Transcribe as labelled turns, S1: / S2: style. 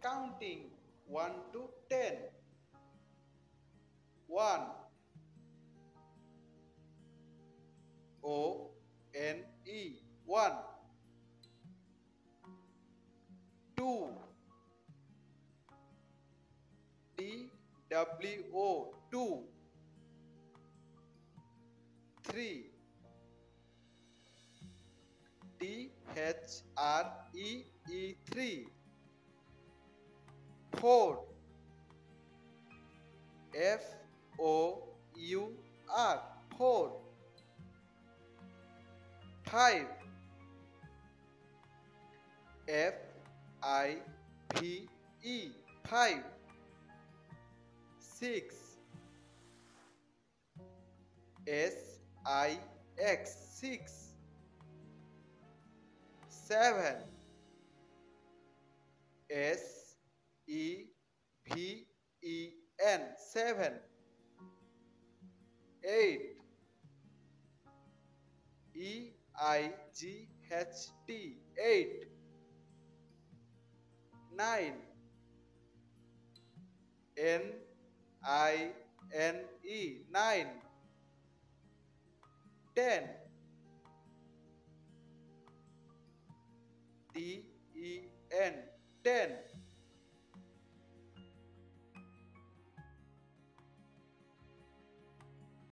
S1: counting 1 to 10. 1, O-N-E, 1. 2, T-W-O, 2. 3, T-H-R-E-E, 3. 4, F-O-U-R, 4. 5, F-I-V-E, 5. 6, S-I-X, 6. 7, S-E-V-E-N, 7. 8, E-I-G-H-T, 8. 9, N-I-N-E, 9. 10, T-E